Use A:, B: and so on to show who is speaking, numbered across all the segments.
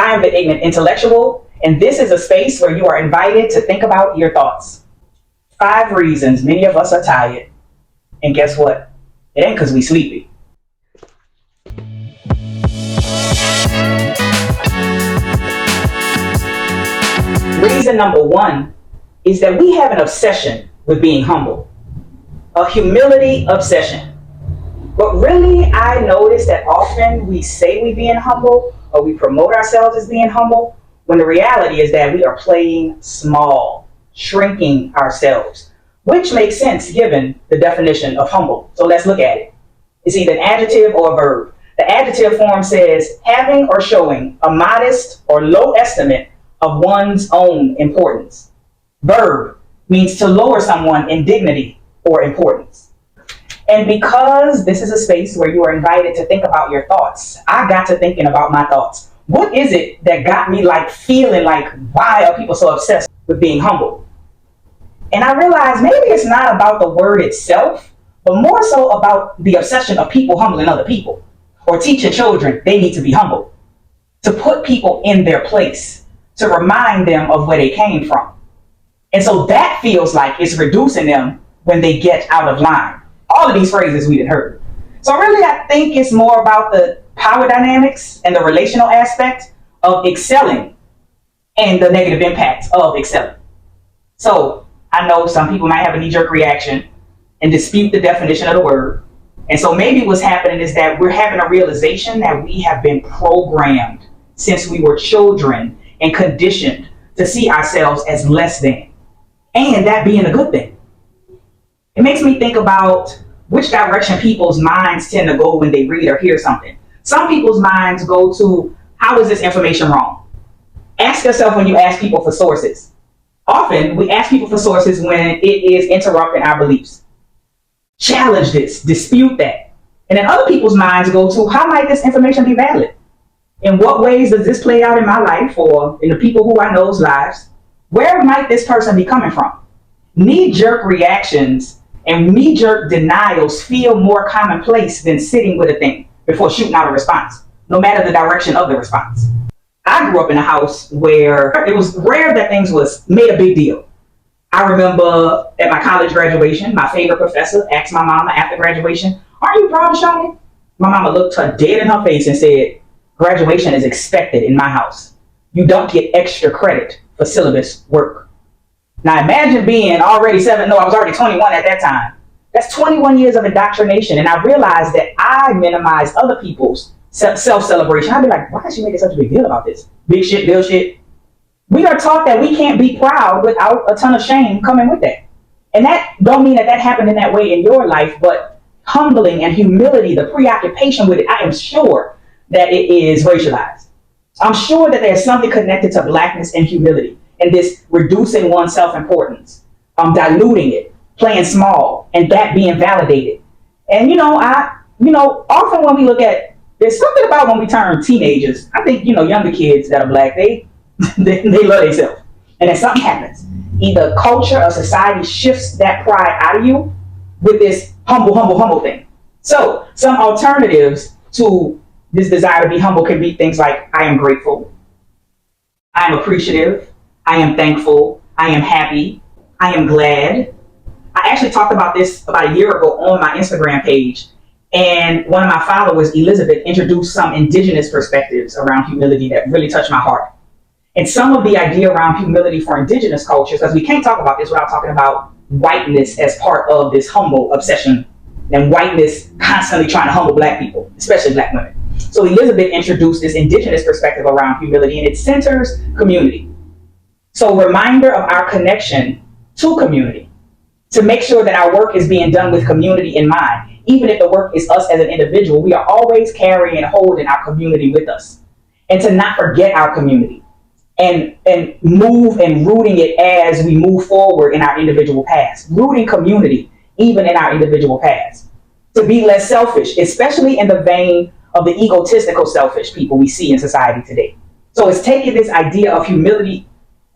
A: I am the ignorant intellectual, and this is a space where you are invited to think about your thoughts. 5 reasons many of us are tired. And guess what? It ain't because we sleepy. Reason number 1 is that we have an obsession with being humble. A humility obsession. But really, I notice that often we say we're being humble, or we promote ourselves as being humble, when the reality is that we are playing small, shrinking ourselves, which makes sense given the definition of humble. So let's look at it. It's either an adjective or a verb. The adjective form says having or showing a modest or low estimate of one's own importance. Verb means to lower someone in dignity or importance. And because this is a space where you are invited to think about your thoughts, I got to thinking about my thoughts. What is it that got me feeling like, why are people so obsessed with being humble? And I realized maybe it's not about the word itself, but more so about the obsession of people humbling other people, or teaching children they need to be humble, to put people in their place, to remind them of where they came from. And so that feels like it's reducing them when they get out of line. All of these phrases we had heard. So really, I think it's more about the power dynamics and the relational aspect of excelling and the negative impact of excelling. So I know some people might have a knee-jerk reaction and dispute the definition of the word. And so maybe what's happening is that we're having a realization that we have been programmed since we were children and conditioned to see ourselves as less than, and that being a good thing. It makes me think about which direction people's minds tend to go when they read or hear something. Some people's minds go to, how is this information wrong? Ask yourself when you ask people for sources. Often, we ask people for sources when it is interrupting our beliefs. Challenge this, dispute that. And then other people's minds go to, how might this information be valid? In what ways does this play out in my life or in the people who I know's lives? Where might this person be coming from? Knee-jerk reactions and knee-jerk denials feel more commonplace than sitting with a thing before shooting out a response, no matter the direction of the response. I grew up in a house where it was rare that things was made a big deal. I remember at my college graduation, my favorite professor asked my mama after graduation, "Aren't you proud of Shawnee?" My mama looked her dead in her face and said, "Graduation is expected in my house. You don't get extra credit for syllabus work." Now imagine being already I was already 21 at that time. That's 21 years of indoctrination. And I realized that I minimized other people's self-celebration. I'd be like, why is she making such a big deal about this? Big shit, deal shit. We are taught that we can't be proud without a ton of shame coming with that. And that don't mean that happened in that way in your life, but humbling and humility, the preoccupation with it, I am sure that it is racialized. I'm sure that there's something connected to blackness and humility. And this reducing one's self-importance, diluting it, playing small, and that being validated. And often when we look at, there's something about when we turn teenagers. I think younger kids that are black, they love themselves, and then something happens. Either culture or society shifts that pride out of you with this humble thing. So some alternatives to this desire to be humble can be things like, I am grateful, I am appreciative, I am thankful, I am happy, I am glad. I actually talked about this about a year ago on my Instagram page, and one of my followers, Elizabeth, introduced some indigenous perspectives around humility that really touched my heart. And some of the idea around humility for indigenous cultures, because we can't talk about this without talking about whiteness as part of this humble obsession, and whiteness constantly trying to humble black people, especially black women. So Elizabeth introduced this indigenous perspective around humility, and it centers community. So reminder of our connection to community, to make sure that our work is being done with community in mind. Even if the work is us as an individual, we are always carrying and holding our community with us. And to not forget our community and move and rooting it as we move forward in our individual paths. Rooting community even in our individual paths. To be less selfish, especially in the vein of the egotistical selfish people we see in society today. So it's taking this idea of humility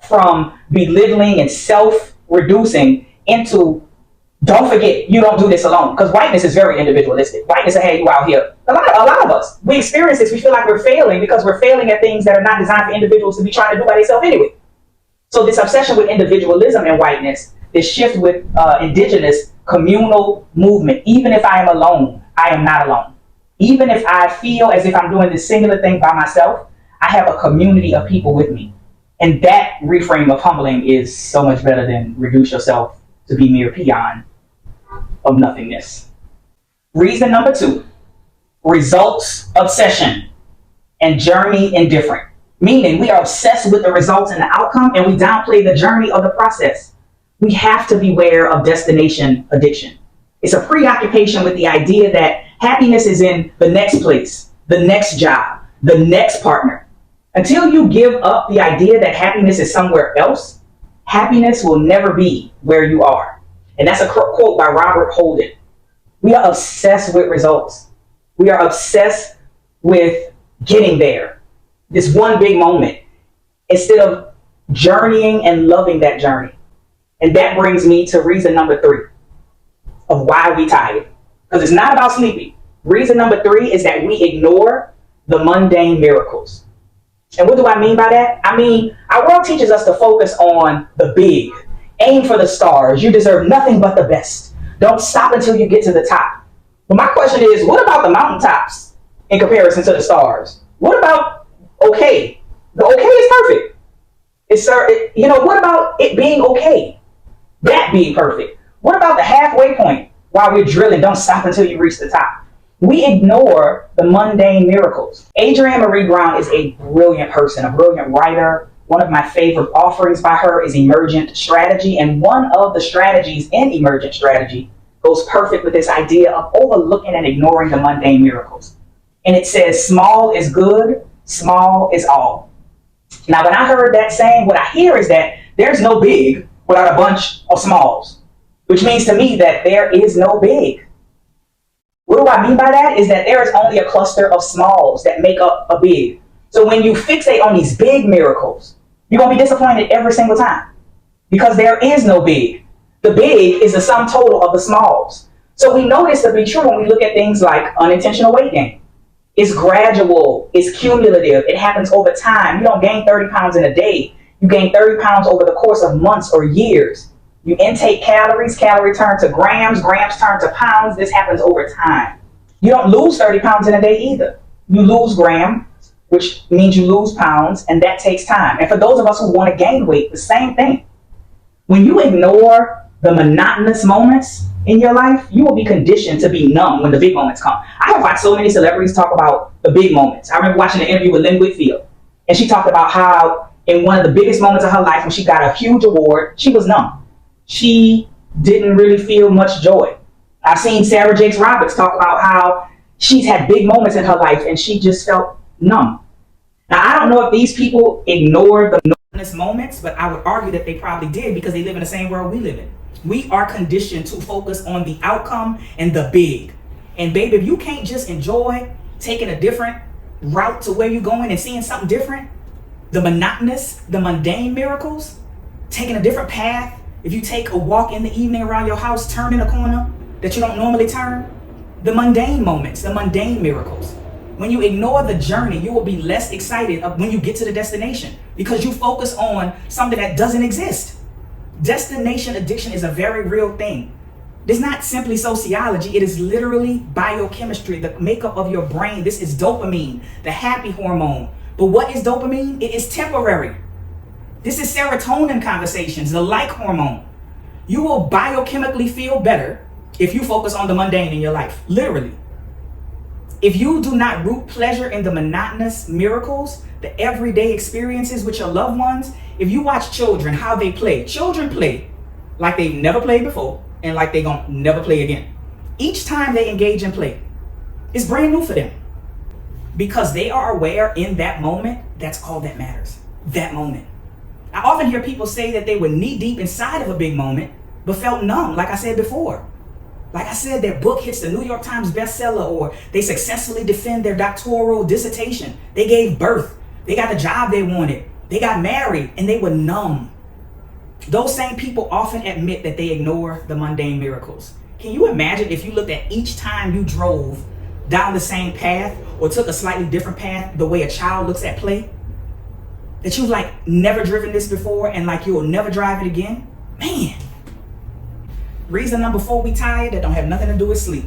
A: from belittling and self-reducing into Don't forget, you don't do this alone, because whiteness is very individualistic. Whiteness will have you out here. A lot of us, we experience this. We feel like we're failing because we're failing at things that are not designed for individuals to be trying to do by themselves anyway. So this obsession with individualism and whiteness, this shift with indigenous communal movement, even if I am alone, I am not alone. Even if I feel as if I'm doing this singular thing by myself, I have a community of people with me. And that reframe of humbling is so much better than reduce yourself to be mere peon of nothingness. Reason number 2, results obsession and journey indifferent. Meaning we are obsessed with the results and the outcome, and we downplay the journey of the process. We have to beware of destination addiction. It's a preoccupation with the idea that happiness is in the next place, the next job, the next partner. Until you give up the idea that happiness is somewhere else, happiness will never be where you are. And that's a quote by Robert Holden. We are obsessed with results. We are obsessed with getting there. This one big moment, instead of journeying and loving that journey. And that brings me to reason number 3 of why we tired. Because it's not about sleeping. Reason number 3 is that we ignore the mundane miracles. And what do I mean by that? I mean, our world teaches us to focus on the big. Aim for the stars. You deserve nothing but the best. Don't stop until you get to the top. But my question is, what about the mountaintops in comparison to the stars? What about okay? The okay is perfect. What about it being okay? That being perfect. What about the halfway point while we're drilling? Don't stop until you reach the top. We ignore the mundane miracles. Adrienne Marie Brown is a brilliant person, a brilliant writer. One of my favorite offerings by her is emergent strategy. And one of the strategies in emergent strategy goes perfect with this idea of overlooking and ignoring the mundane miracles. And it says, small is good, small is all. Now, when I heard that saying, what I hear is that there's no big without a bunch of smalls, which means to me that there is no big. What do I mean by that? Is that there is only a cluster of smalls that make up a big. So when you fixate on these big miracles, you're going to be disappointed every single time because there is no big. The big is the sum total of the smalls. So we know this to be true when we look at things like unintentional weight gain. It's gradual, it's cumulative, it happens over time. You don't gain 30 pounds in a day. You gain 30 pounds over the course of months or years. You intake calories, calories turn to grams, grams turn to pounds. This happens over time. You don't lose 30 pounds in a day either. You lose grams, which means you lose pounds, and that takes time. And for those of us who want to gain weight, the same thing. When you ignore the monotonous moments in your life, you will be conditioned to be numb when the big moments come. I have watched so many celebrities talk about the big moments. I remember watching an interview with Lynn Whitfield, and she talked about how in one of the biggest moments of her life, when she got a huge award, she was numb. She didn't really feel much joy. I've seen Sarah Jakes Roberts talk about how she's had big moments in her life and she just felt numb. Now, I don't know if these people ignored the numbness moments, but I would argue that they probably did because they live in the same world we live in. We are conditioned to focus on the outcome and the big. And baby, if you can't just enjoy taking a different route to where you're going and seeing something different, the monotonous, the mundane miracles, taking a different path. If you take a walk in the evening around your house, turning a corner that you don't normally turn, the mundane moments, the mundane miracles. When you ignore the journey, you will be less excited when you get to the destination because you focus on something that doesn't exist. Destination addiction is a very real thing. It's not simply sociology. It is literally biochemistry, the makeup of your brain. This is dopamine, the happy hormone. But what is dopamine? It is temporary. This is serotonin conversations, the like hormone. You will biochemically feel better if you focus on the mundane in your life, literally. If you do not root pleasure in the monotonous miracles, the everyday experiences with your loved ones, if you watch children, how they play, children play like they've never played before and like they're going to never play again. Each time they engage in play, it's brand new for them because they are aware in that moment, that's all that matters, that moment. I often hear people say that they were knee deep inside of a big moment, but felt numb, like I said before. Like I said, their book hits the New York Times bestseller, or they successfully defend their doctoral dissertation. They gave birth. They got the job they wanted. They got married, and they were numb. Those same people often admit that they ignore the mundane miracles. Can you imagine if you looked at each time you drove down the same path or took a slightly different path the way a child looks at play? That you've like never driven this before and like you'll never drive it again? Man. Reason number 4 we tired that don't have nothing to do with sleep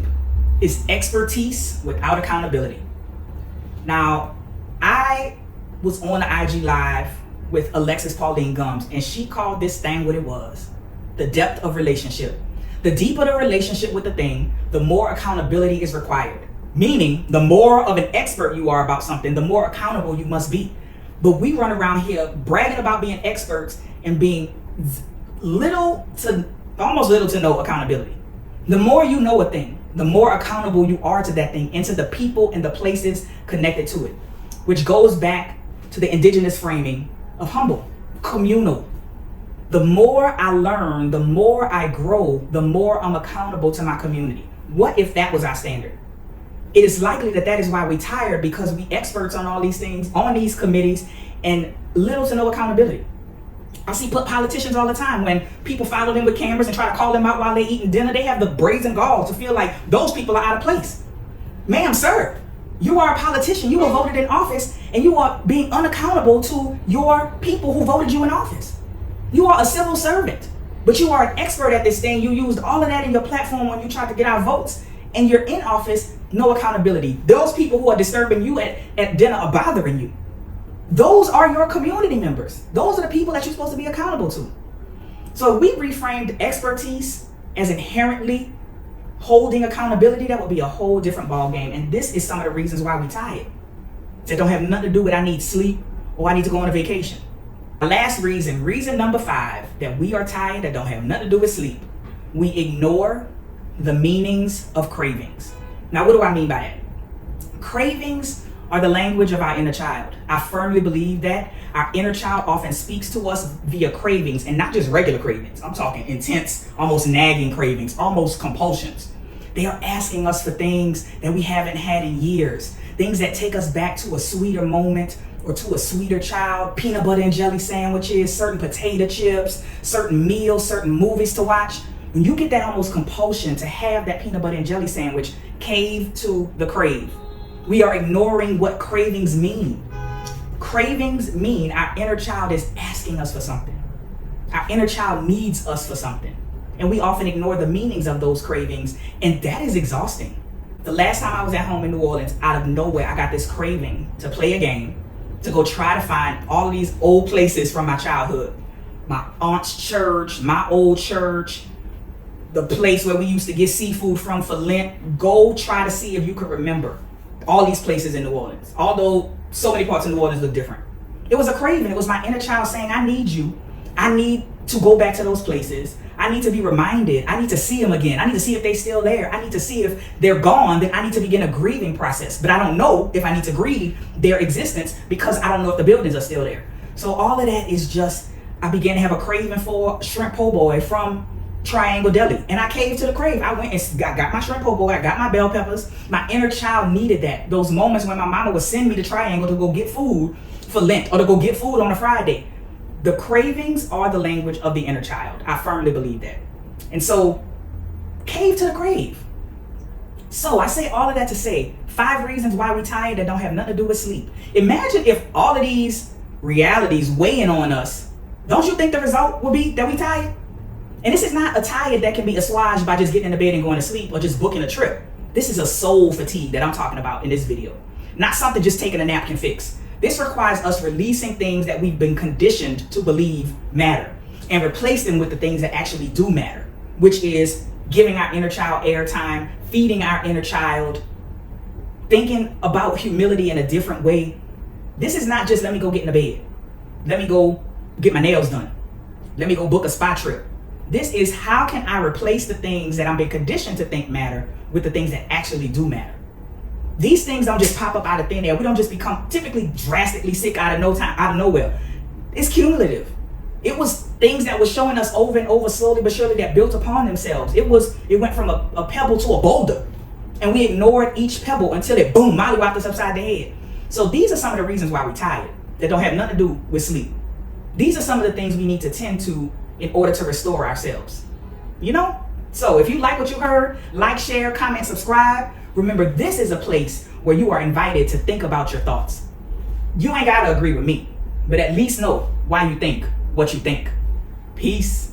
A: is expertise without accountability. Now, I was on the IG Live with Alexis Pauline Gums, and she called this thing what it was: the depth of relationship. The deeper the relationship with the thing, the more accountability is required. Meaning, the more of an expert you are about something, the more accountable you must be. But we run around here bragging about being experts and being almost little to no accountability. The more you know a thing, the more accountable you are to that thing and to the people and the places connected to it, which goes back to the indigenous framing of humble, communal. The more I learn, the more I grow, the more I'm accountable to my community. What if that was our standard? It is likely that is why we tired, because we experts on all these things, on these committees, and little to no accountability. I see politicians all the time, when people follow them with cameras and try to call them out while they're eating dinner, they have the brazen gall to feel like those people are out of place. Ma'am, sir, you are a politician. You were voted in office, and you are being unaccountable to your people who voted you in office. You are a civil servant, but you are an expert at this thing. You used all of that in your platform when you tried to get our votes, and you're in office, no accountability. Those people who are disturbing you at dinner are bothering you. Those are your community members. Those are the people that you're supposed to be accountable to. So if we reframed expertise as inherently holding accountability, that would be a whole different ball game. And this is some of the reasons why we tired. That don't have nothing to do with I need sleep or I need to go on a vacation. The last reason number 5, that we are tired, that don't have nothing to do with sleep. We ignore the meanings of cravings. Now, what do I mean by that? Cravings are the language of our inner child. I firmly believe that our inner child often speaks to us via cravings, and not just regular cravings. I'm talking intense, almost nagging cravings, almost compulsions. They are asking us for things that we haven't had in years, things that take us back to a sweeter moment or to a sweeter child, peanut butter and jelly sandwiches, certain potato chips, certain meals, certain movies to watch. When you get that almost compulsion to have that peanut butter and jelly sandwich, cave to the crave. We are ignoring what cravings mean. Cravings mean our inner child is asking us for something. Our inner child needs us for something. And we often ignore the meanings of those cravings, and that is exhausting. The last time I was at home in New Orleans, out of nowhere, I got this craving to play a game, to go try to find all of these old places from my childhood. My aunt's church, my old church, the place where we used to get seafood from for Lent. Go try to see if you could remember all these places in New Orleans, although so many parts of New Orleans look different. It was a craving. It was my inner child saying, I need you. I need to go back to those places. I need to be reminded. I need to see them again. I need to see if they're still there. I need to see if they're gone. Then I need to begin a grieving process. But I don't know if I need to grieve their existence because I don't know if the buildings are still there. So all of that is just, I began to have a craving for shrimp po' boy from Triangle Deli, and I caved to the crave. I went and got my shrimp po' boy, I got my bell peppers. My inner child needed that. Those moments when my mama would send me to Triangle to go get food for Lent or to go get food on a Friday. The cravings are the language of the inner child. I firmly believe that. And so, cave to the crave. So I say all of that to say 5 reasons why we tired that don't have nothing to do with sleep. Imagine if all of these realities weighing on us, don't you think the result would be that we tired? And this is not a tired that can be assuaged by just getting into bed and going to sleep or just booking a trip. This is a soul fatigue that I'm talking about in this video. Not something just taking a nap can fix. This requires us releasing things that we've been conditioned to believe matter and replace them with the things that actually do matter, which is giving our inner child airtime, feeding our inner child, thinking about humility in a different way. This is not just let me go get in the bed. Let me go get my nails done. Let me go book a spa trip. This is how can I replace the things that I've been conditioned to think matter with the things that actually do matter. These things don't just pop up out of thin air. We don't just become typically drastically sick out of nowhere. It's cumulative. It was things that were showing us over and over slowly but surely that built upon themselves. It went from a pebble to a boulder. And we ignored each pebble until it boom, mollywopped us upside the head. So these are some of the reasons why we're tired that don't have nothing to do with sleep. These are some of the things we need to tend to in order to restore ourselves. You know? So if you like what you heard, like, share, comment, subscribe. Remember, this is a place where you are invited to think about your thoughts. You ain't gotta agree with me, but at least know why you think what you think. Peace.